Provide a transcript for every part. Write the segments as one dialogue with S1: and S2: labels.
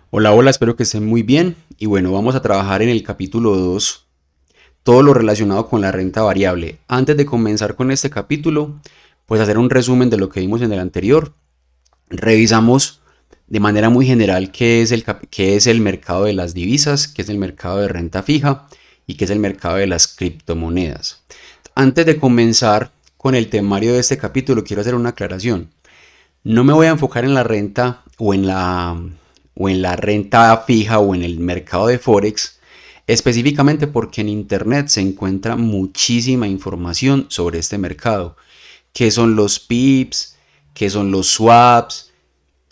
S1: Hola, hola, espero que estén muy bien. Y bueno, vamos a trabajar en el capítulo 2 todo lo relacionado con la renta variable. Antes de comenzar con este capítulo, pues hacer un resumen de lo que vimos en el anterior. Revisamos de manera muy general qué es el mercado de las divisas, qué es el mercado de renta fija y qué es el mercado de las criptomonedas. Antes de comenzar con el temario de este capítulo, quiero hacer una aclaración. No me voy a enfocar en la renta o en la renta fija o en el mercado de Forex, específicamente porque en Internet se encuentra muchísima información sobre este mercado. ¿Qué son los pips? ¿Qué son los swaps?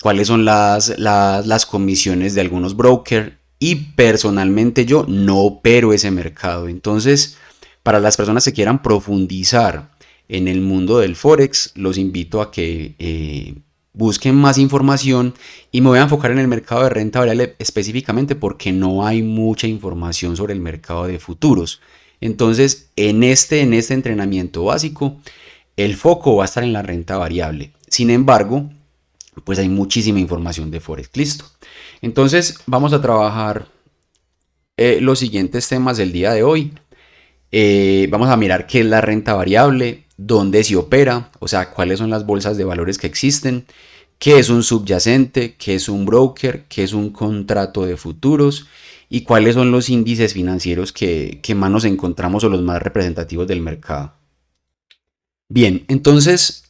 S1: ¿Cuáles son las comisiones de algunos brokers? Y personalmente yo no opero ese mercado. Entonces, para las personas que quieran profundizar en el mundo del Forex, los invito a que busquen más información y me voy a enfocar en el mercado de renta variable específicamente porque no hay mucha información sobre el mercado de futuros. Entonces, en este entrenamiento básico, el foco va a estar en la renta variable. Sin embargo, pues hay muchísima información de Forex. Listo. Entonces, vamos a trabajar los siguientes temas del día de hoy. Vamos a mirar qué es la renta variable, dónde se opera, o sea, cuáles son las bolsas de valores que existen, qué es un subyacente, qué es un broker, qué es un contrato de futuros y cuáles son los índices financieros que más nos encontramos o los más representativos del mercado. Bien, entonces,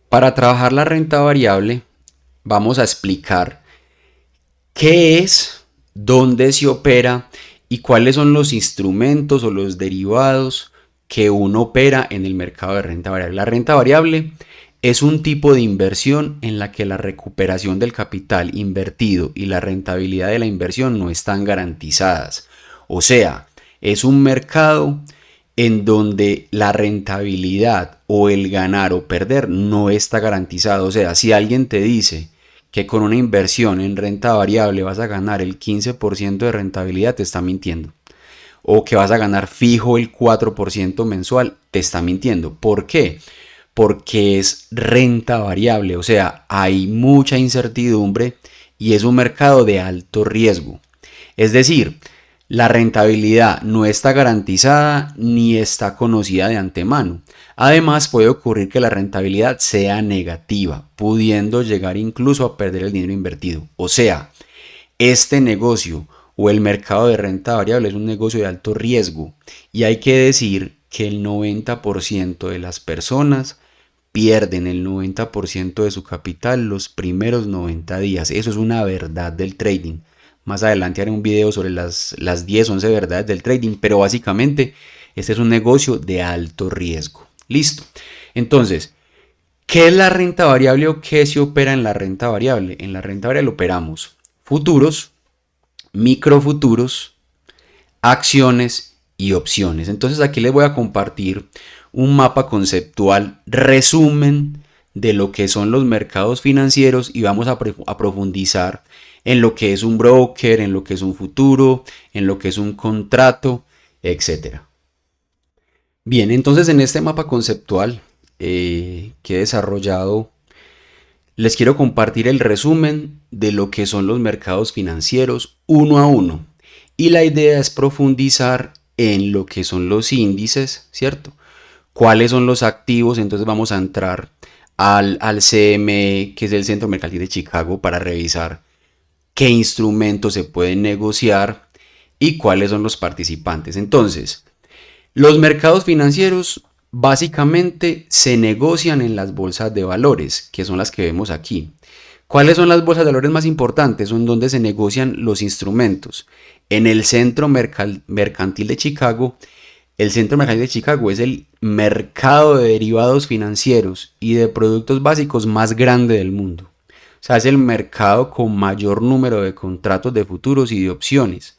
S1: para trabajar la renta variable, vamos a explicar qué es, dónde se opera y cuáles son los instrumentos o los derivados que uno opera en el mercado de renta variable. La renta variable es un tipo de inversión en la que la recuperación del capital invertido y la rentabilidad de la inversión no están garantizadas. O sea, es un mercado en donde la rentabilidad o el ganar o perder no está garantizado. O sea, si alguien te dice que con una inversión en renta variable vas a ganar el 15% de rentabilidad, te está mintiendo. O que vas a ganar fijo el 4% mensual, te está mintiendo. ¿Por qué? Porque es renta variable, o sea, hay mucha incertidumbre y es un mercado de alto riesgo. Es decir, la rentabilidad no está garantizada ni está conocida de antemano. Además, puede ocurrir que la rentabilidad sea negativa, pudiendo llegar incluso a perder el dinero invertido. O sea, este negocio o el mercado de renta variable es un negocio de alto riesgo y hay que decir que el 90% de las personas pierden el 90% de su capital los primeros 90 días. Eso es una verdad del trading. Más adelante haré un video sobre las 10, 11 verdades del trading, pero básicamente este es un negocio de alto riesgo. Listo. Entonces, ¿qué es la renta variable o qué se opera en la renta variable? En la renta variable operamos futuros, microfuturos, acciones y opciones. Entonces aquí les voy a compartir un mapa conceptual, resumen de lo que son los mercados financieros y vamos a profundizar en lo que es un broker, en lo que es un futuro, en lo que es un contrato, etcétera. Bien, entonces en este mapa conceptual que he desarrollado, les quiero compartir el resumen de lo que son los mercados financieros uno a uno. Y la idea es profundizar en lo que son los índices, ¿cierto? ¿Cuáles son los activos? Entonces vamos a entrar al CME, que es el Centro Mercantil de Chicago, para revisar qué instrumentos se pueden negociar y cuáles son los participantes. Entonces, los mercados financieros básicamente se negocian en las bolsas de valores, que son las que vemos aquí. ¿Cuáles son las bolsas de valores más importantes? Son donde se negocian los instrumentos. En el Centro Mercantil de Chicago, el Centro Mercantil de Chicago es el mercado de derivados financieros y de productos básicos más grande del mundo. O sea, es el mercado con mayor número de contratos de futuros y de opciones.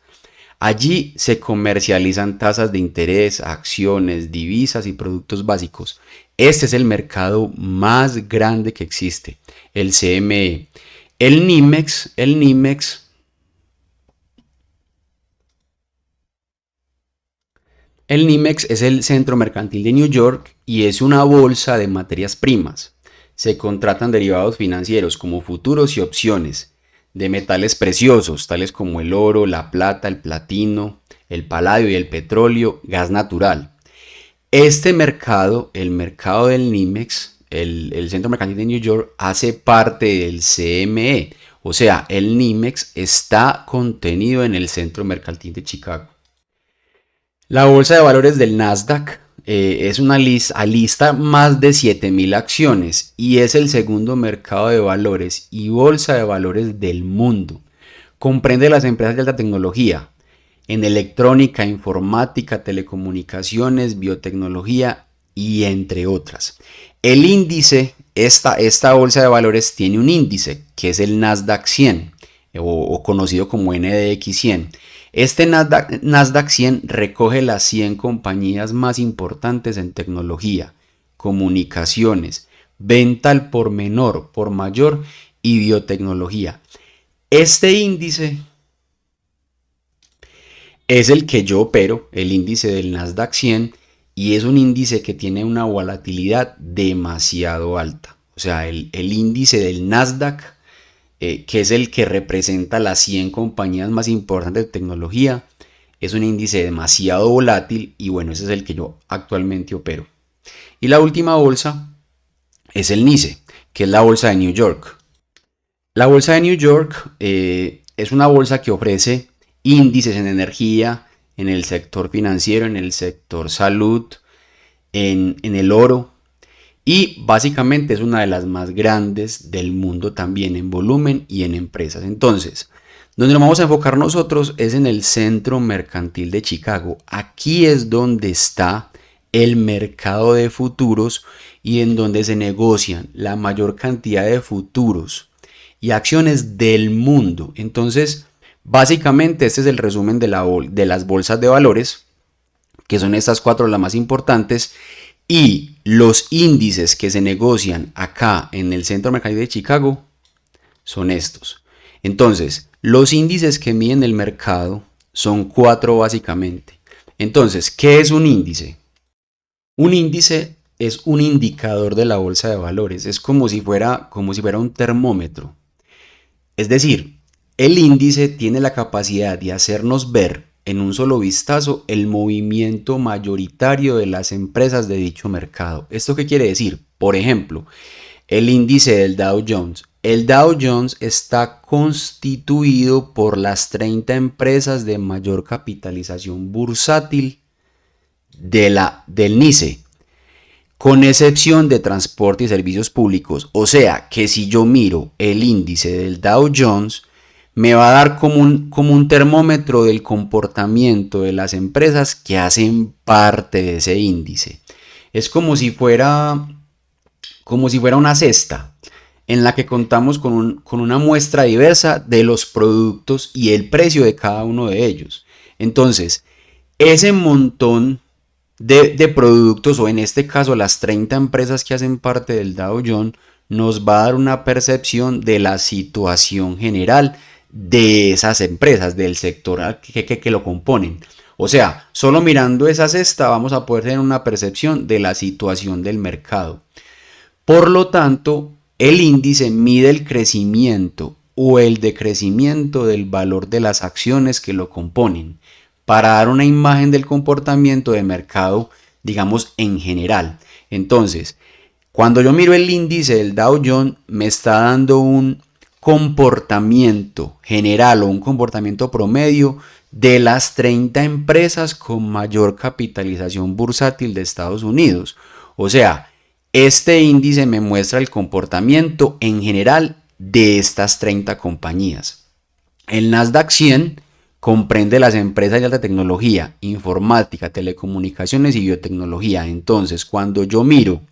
S1: Allí se comercializan tasas de interés, acciones, divisas y productos básicos. Este es el mercado más grande que existe, el CME. El NIMEX es el Centro Mercantil de New York y es una bolsa de materias primas. Se contratan derivados financieros como futuros y opciones de metales preciosos, tales como el oro, la plata, el platino, el paladio y el petróleo, gas natural. Este mercado, el mercado del NYMEX, el Centro Mercantil de New York, hace parte del CME. O sea, el NYMEX está contenido en el Centro Mercantil de Chicago. La bolsa de valores del Nasdaq es una lista más de 7.000 acciones y es el segundo mercado de valores y bolsa de valores del mundo. Comprende las empresas de alta tecnología en electrónica, informática, telecomunicaciones, biotecnología y entre otras. El índice, esta bolsa de valores tiene un índice que es el Nasdaq 100 o conocido como NDX 100. Este Nasdaq 100 recoge las 100 compañías más importantes en tecnología, comunicaciones, venta al por menor, por mayor y biotecnología. Este índice es el que yo opero, el índice del Nasdaq 100, y es un índice que tiene una volatilidad demasiado alta. O sea, el índice del Nasdaq, que es el que representa las 100 compañías más importantes de tecnología, es un índice demasiado volátil y bueno, ese es el que yo actualmente opero. Y la última bolsa es el NYSE, que es la bolsa de New York. La bolsa de New York es una bolsa que ofrece índices en energía, en el sector financiero, en el sector salud, en el oro y básicamente es una de las más grandes del mundo también en volumen y en empresas. Entonces, donde nos vamos a enfocar nosotros es en el Centro Mercantil de Chicago. Aquí es donde está el mercado de futuros y en donde se negocian la mayor cantidad de futuros y acciones del mundo. Entonces, básicamente este es el resumen de las bolsas de valores, que son estas cuatro las más importantes, y los índices que se negocian acá en el Centro Mercantil de Chicago son estos. Entonces, los índices que miden el mercado son cuatro básicamente. Entonces, ¿qué es un índice? Un índice es un indicador de la bolsa de valores. Es como si fuera un termómetro. Es decir, el índice tiene la capacidad de hacernos ver en un solo vistazo el movimiento mayoritario de las empresas de dicho mercado. ¿Esto qué quiere decir? Por ejemplo, el índice del Dow Jones. El Dow Jones está constituido por las 30 empresas de mayor capitalización bursátil del NYSE, con excepción de transporte y servicios públicos. O sea que si yo miro el índice del Dow Jones, me va a dar como un termómetro del comportamiento de las empresas que hacen parte de ese índice. Es como si fuera una cesta en la que contamos con una muestra diversa de los productos y el precio de cada uno de ellos. Entonces, ese montón de productos, o en este caso las 30 empresas que hacen parte del Dow Jones, nos va a dar una percepción de la situación general de esas empresas, del sector que lo componen. O sea, solo mirando esa cesta vamos a poder tener una percepción de la situación del mercado. Por lo tanto, el índice mide el crecimiento o el decrecimiento del valor de las acciones que lo componen para dar una imagen del comportamiento de mercado, digamos, en general. Entonces, cuando yo miro el índice del Dow Jones, me está dando un comportamiento general o un comportamiento promedio de las 30 empresas con mayor capitalización bursátil de Estados Unidos. O sea, este índice me muestra el comportamiento en general de estas 30 compañías. El Nasdaq 100 comprende las empresas de alta tecnología, informática, telecomunicaciones y biotecnología. Entonces, cuando yo miro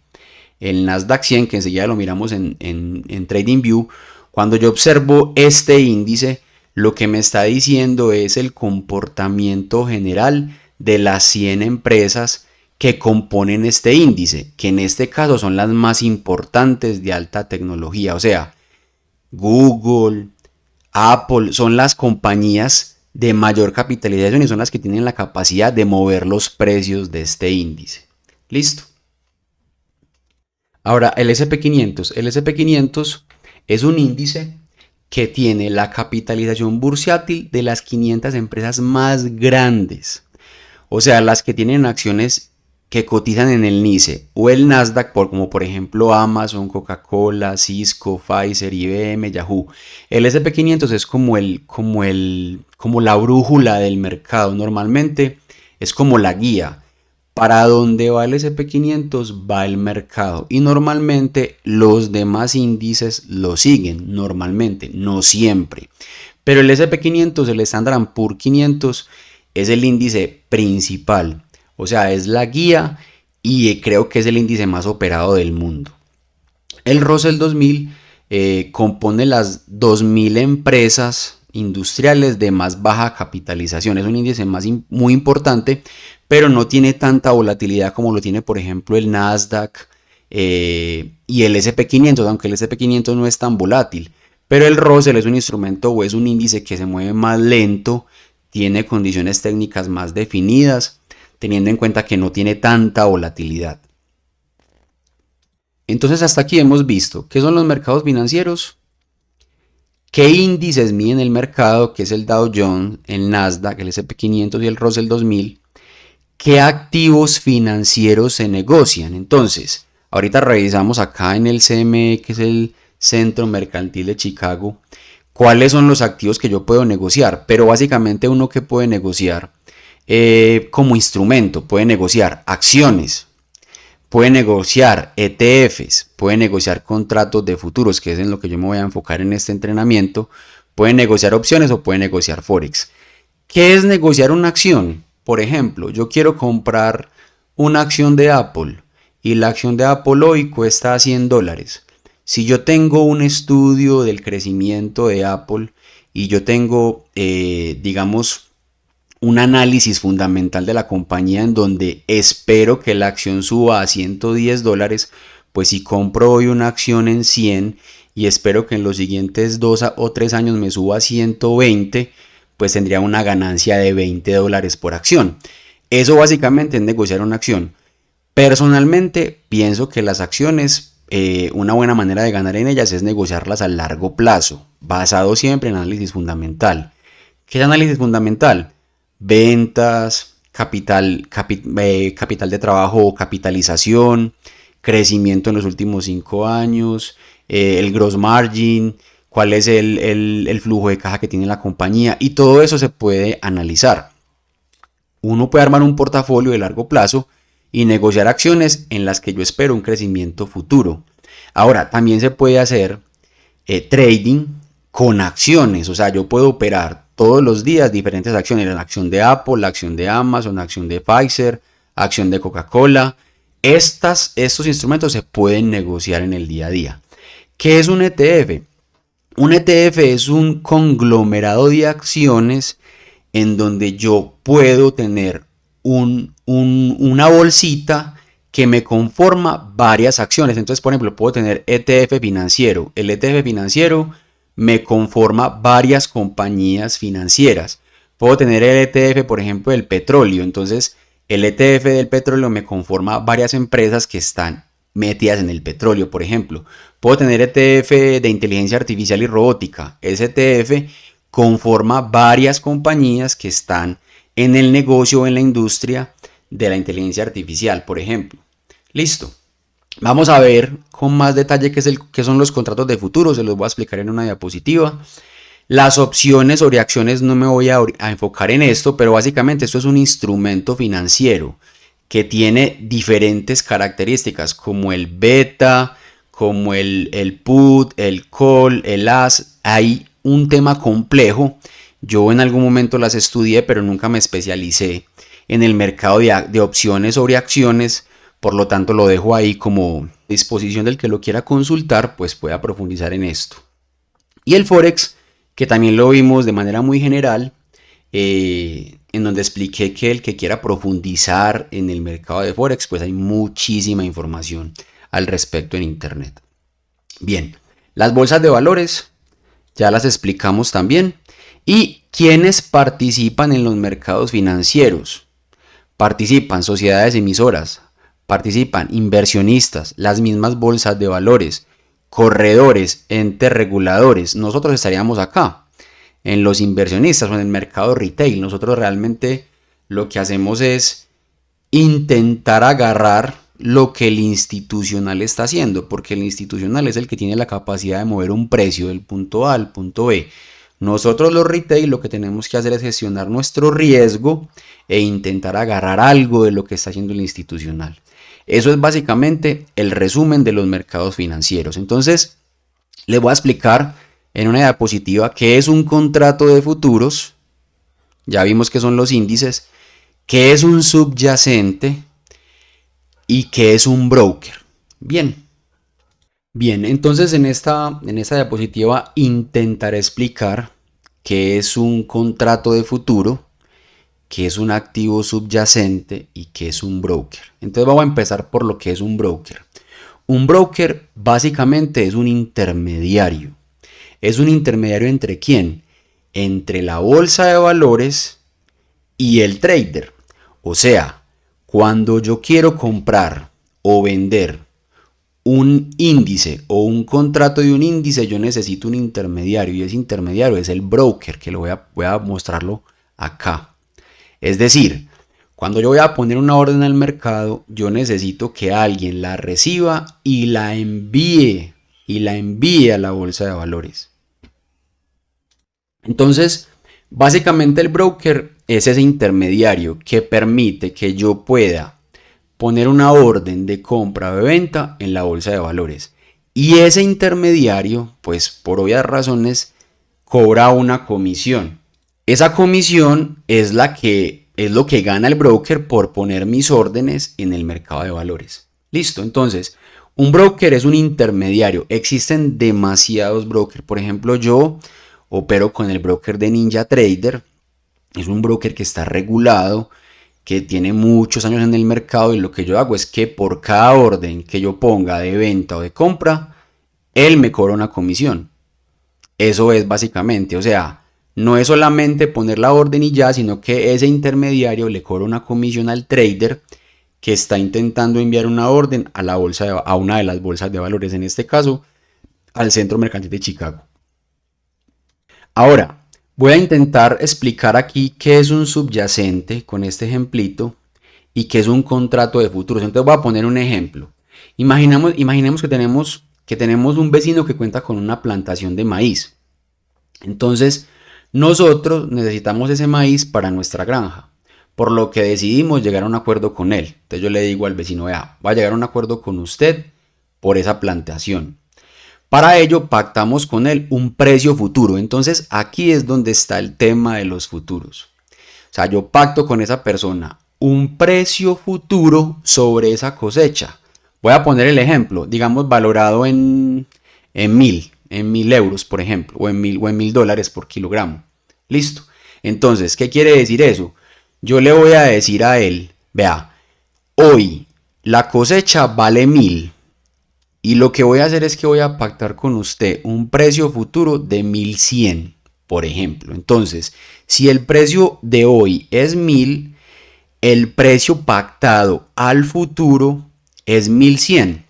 S1: el Nasdaq 100, que enseguida lo miramos en TradingView, cuando yo observo este índice, lo que me está diciendo es el comportamiento general de las 100 empresas que componen este índice, que en este caso son las más importantes de alta tecnología. O sea, Google, Apple son las compañías de mayor capitalización y son las que tienen la capacidad de mover los precios de este índice. ¿Listo? Ahora, el S&P 500. El S&P 500 es un índice que tiene la capitalización bursátil de las 500 empresas más grandes. O sea, las que tienen acciones que cotizan en el NYSE o el Nasdaq, como por ejemplo Amazon, Coca-Cola, Cisco, Pfizer, IBM, Yahoo. El S&P 500 es como la brújula del mercado. Normalmente es como la guía. Para dónde va el S&P 500 va el mercado, y normalmente los demás índices lo siguen, normalmente, no siempre. Pero el S&P 500, el Standard & Poor's 500, es el índice principal, o sea, es la guía, y creo que es el índice más operado del mundo. El Russell 2000 compone las 2000 empresas industriales de más baja capitalización. Es un índice muy importante, pero no tiene tanta volatilidad como lo tiene, por ejemplo, el Nasdaq y el S&P 500, aunque el S&P 500 no es tan volátil. Pero el Russell es un instrumento o es un índice que se mueve más lento, tiene condiciones técnicas más definidas, teniendo en cuenta que no tiene tanta volatilidad. Entonces hasta aquí hemos visto qué son los mercados financieros, qué índices miden el mercado, que es el Dow Jones, el Nasdaq, el S&P 500 y el Russell 2000, qué activos financieros se negocian. Entonces, ahorita revisamos acá en el CME, que es el Centro Mercantil de Chicago, cuáles son los activos que yo puedo negociar, pero básicamente uno que puede negociar como instrumento, puede negociar acciones, puede negociar ETFs, puede negociar contratos de futuros, que es en lo que yo me voy a enfocar en este entrenamiento, puede negociar opciones o puede negociar Forex. ¿Qué es negociar una acción? Por ejemplo, yo quiero comprar una acción de Apple y la acción de Apple hoy cuesta $100. Si yo tengo un estudio del crecimiento de Apple y yo tengo, digamos, un análisis fundamental de la compañía en donde espero que la acción suba a $110, pues si compro hoy una acción en 100 y espero que en los siguientes 2 o 3 años me suba a 120, pues tendría una ganancia de $20 por acción. Eso básicamente es negociar una acción. Personalmente pienso que las acciones, una buena manera de ganar en ellas es negociarlas a largo plazo, basado siempre en análisis fundamental. ¿Qué es análisis fundamental? Ventas, capital de trabajo o capitalización, crecimiento en los últimos 5 años, el gross margin, cuál es el flujo de caja que tiene la compañía, y todo eso se puede analizar. Uno puede armar un portafolio de largo plazo y negociar acciones en las que yo espero un crecimiento futuro. Ahora, también se puede hacer trading con acciones, o sea, yo puedo operar todos los días diferentes acciones, la acción de Apple, la acción de Amazon, la acción de Pfizer, acción de Coca-Cola. Estos instrumentos se pueden negociar en el día a día. ¿Qué es un ETF? Un ETF es un conglomerado de acciones en donde yo puedo tener una bolsita que me conforma varias acciones. Entonces, por ejemplo, puedo tener ETF financiero. El ETF financiero me conforma varias compañías financieras. Puedo tener el ETF, por ejemplo, del petróleo. Entonces, el ETF del petróleo me conforma varias empresas que están metidas en el petróleo, por ejemplo. Puedo tener ETF de inteligencia artificial y robótica. Ese ETF conforma varias compañías que están en el negocio o en la industria de la inteligencia artificial, por ejemplo. Listo. Vamos a ver con más detalle qué son los contratos de futuro. Se los voy a explicar en una diapositiva. Las opciones sobre acciones no me voy a enfocar en esto, pero básicamente esto es un instrumento financiero que tiene diferentes características, como el beta, como el put, el call, el as. Hay un tema complejo. Yo en algún momento las estudié, pero nunca me especialicé en el mercado de opciones sobre acciones. Por lo tanto, lo dejo ahí como disposición del que lo quiera consultar, pues pueda profundizar en esto. Y el Forex, que también lo vimos de manera muy general, en donde expliqué que el que quiera profundizar en el mercado de Forex, pues hay muchísima información al respecto en internet. Bien, las bolsas de valores ya las explicamos también. ¿Y quiénes participan en los mercados financieros? Participan sociedades emisoras, participan inversionistas, las mismas bolsas de valores, corredores, entes reguladores, nosotros estaríamos acá, en los inversionistas o en el mercado retail. Nosotros realmente lo que hacemos es intentar agarrar lo que el institucional está haciendo, porque el institucional es el que tiene la capacidad de mover un precio del punto A al punto B. Nosotros los retail lo que tenemos que hacer es gestionar nuestro riesgo e intentar agarrar algo de lo que está haciendo el institucional. Eso es básicamente el resumen de los mercados financieros. Entonces, les voy a explicar en una diapositiva qué es un contrato de futuros. Ya vimos qué son los índices, qué es un subyacente y qué es un broker. Bien, entonces en esta diapositiva intentaré explicar qué es un contrato de futuro, qué es un activo subyacente y qué es un broker. Entonces vamos a empezar por lo que es un broker. Un broker básicamente es un intermediario. ¿Es un intermediario entre quién? Entre la bolsa de valores y el trader. O sea, cuando yo quiero comprar o vender un índice o un contrato de un índice, yo necesito un intermediario, y ese intermediario es el broker, que voy a mostrarlo acá. Es decir, cuando yo voy a poner una orden al mercado, yo necesito que alguien la reciba y la envíe a la bolsa de valores. Entonces, básicamente el broker es ese intermediario que permite que yo pueda poner una orden de compra o de venta en la bolsa de valores. Y ese intermediario, pues por obvias razones, cobra una comisión. Esa comisión es lo que gana el broker por poner mis órdenes en el mercado de valores. Listo, entonces, un broker es un intermediario. Existen demasiados brokers. Por ejemplo, yo opero con el broker de NinjaTrader. Es un broker que está regulado, que tiene muchos años en el mercado, y lo que yo hago es que por cada orden que yo ponga de venta o de compra, él me cobra una comisión. Eso es básicamente, o sea, no es solamente poner la orden y ya, sino que ese intermediario le cobra una comisión al trader que está intentando enviar una orden a la bolsa a una de las bolsas de valores, en este caso al Centro Mercantil de Chicago. Ahora, voy a intentar explicar aquí qué es un subyacente con este ejemplito y qué es un contrato de futuros. Entonces voy a poner un ejemplo. Imaginemos que tenemos un vecino que cuenta con una plantación de maíz. Entonces, nosotros necesitamos ese maíz para nuestra granja, por lo que decidimos llegar a un acuerdo con él. Entonces yo le digo al vecino, vea, va a llegar a un acuerdo con usted por esa plantación. Para ello pactamos con él un precio futuro. Entonces aquí es donde está el tema de los futuros. O sea, yo pacto con esa persona un precio futuro sobre esa cosecha. Voy a poner el ejemplo, digamos valorado en 1000 euros, por ejemplo, o en mil dólares por kilogramo. Listo. Entonces, ¿qué quiere decir eso? Yo le voy a decir a él, vea, hoy la cosecha vale 1000. Y lo que voy a hacer es que voy a pactar con usted un precio futuro de 1100, por ejemplo. Entonces, si el precio de hoy es 1000, el precio pactado al futuro es 1100.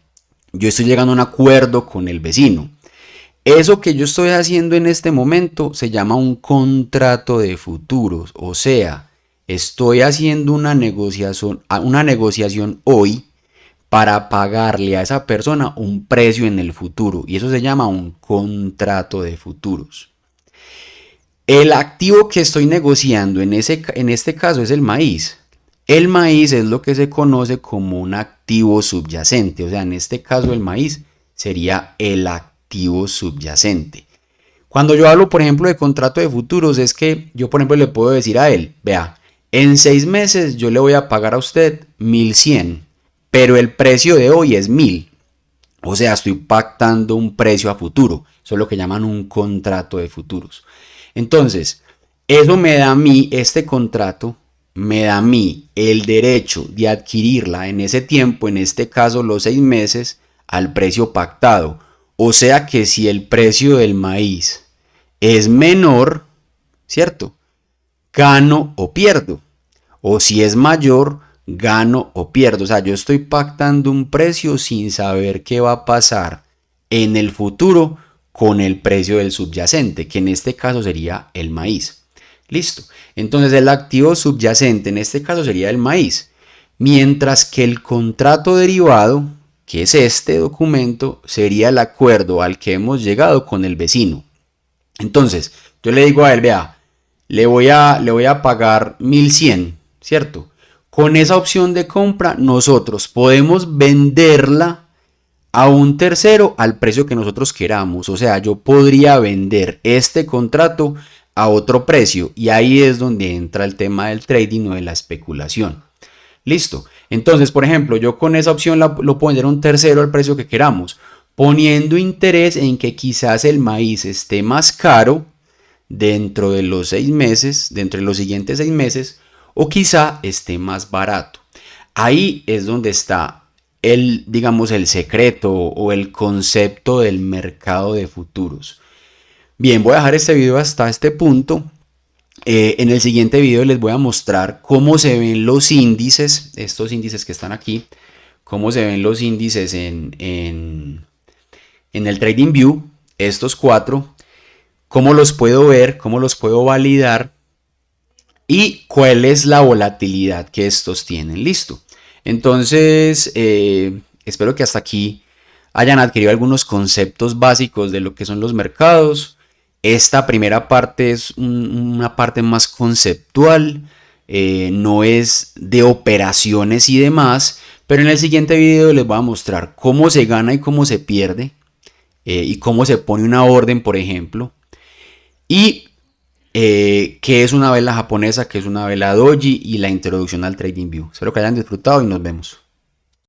S1: Yo estoy llegando a un acuerdo con el vecino. Eso que yo estoy haciendo en este momento se llama un contrato de futuros. O sea, estoy haciendo una negociación hoy para pagarle a esa persona un precio en el futuro, y eso se llama un contrato de futuros. El activo que estoy negociando en este caso es el maíz. El maíz es lo que se conoce como un activo subyacente, o sea, en este caso el maíz sería el activo subyacente. Cuando yo hablo, por ejemplo, de contrato de futuros, es que yo, por ejemplo, le puedo decir a él, vea, en 6 meses yo le voy a pagar a usted 1100. Pero el precio de hoy es 1000. O sea, estoy pactando un precio a futuro. Eso es lo que llaman un contrato de futuros. Entonces, eso me da a mí, este contrato, me da a mí el derecho de adquirirla en ese tiempo, en este caso los 6 meses, al precio pactado. O sea que si el precio del maíz es menor, ¿cierto? Gano o pierdo. O si es mayor, gano o pierdo. O sea, yo estoy pactando un precio sin saber qué va a pasar en el futuro con el precio del subyacente, que en este caso sería el maíz. Listo. Entonces el activo subyacente en este caso sería el maíz, mientras que el contrato derivado, que es este documento, sería el acuerdo al que hemos llegado con el vecino. Entonces, yo le digo a él, vea, le voy a pagar 1100, ¿cierto? Con esa opción de compra, nosotros podemos venderla a un tercero al precio que nosotros queramos. O sea, yo podría vender este contrato a otro precio y ahí es donde entra el tema del trading o de la especulación. Listo. Entonces, por ejemplo, yo con esa opción lo puedo vender a un tercero al precio que queramos, poniendo interés en que quizás el maíz esté más caro dentro de los 6 meses, dentro de los siguientes 6 meses, o quizá esté más barato. Ahí es donde está digamos, el secreto o el concepto del mercado de futuros. Bien, voy a dejar este video hasta este punto. En el siguiente video les voy a mostrar cómo se ven los índices, estos índices que están aquí, cómo se ven los índices en el TradingView, estos cuatro, cómo los puedo ver, cómo los puedo validar y cuál es la volatilidad que estos tienen. Listo. Entonces, espero que hasta aquí hayan adquirido algunos conceptos básicos de lo que son los mercados. Esta primera parte es una parte más conceptual, no es de operaciones y demás, pero en el siguiente video les voy a mostrar cómo se gana y cómo se pierde, y cómo se pone una orden, por ejemplo, y qué es una vela japonesa, qué es una vela doji y la introducción al TradingView. Espero que hayan disfrutado y nos vemos.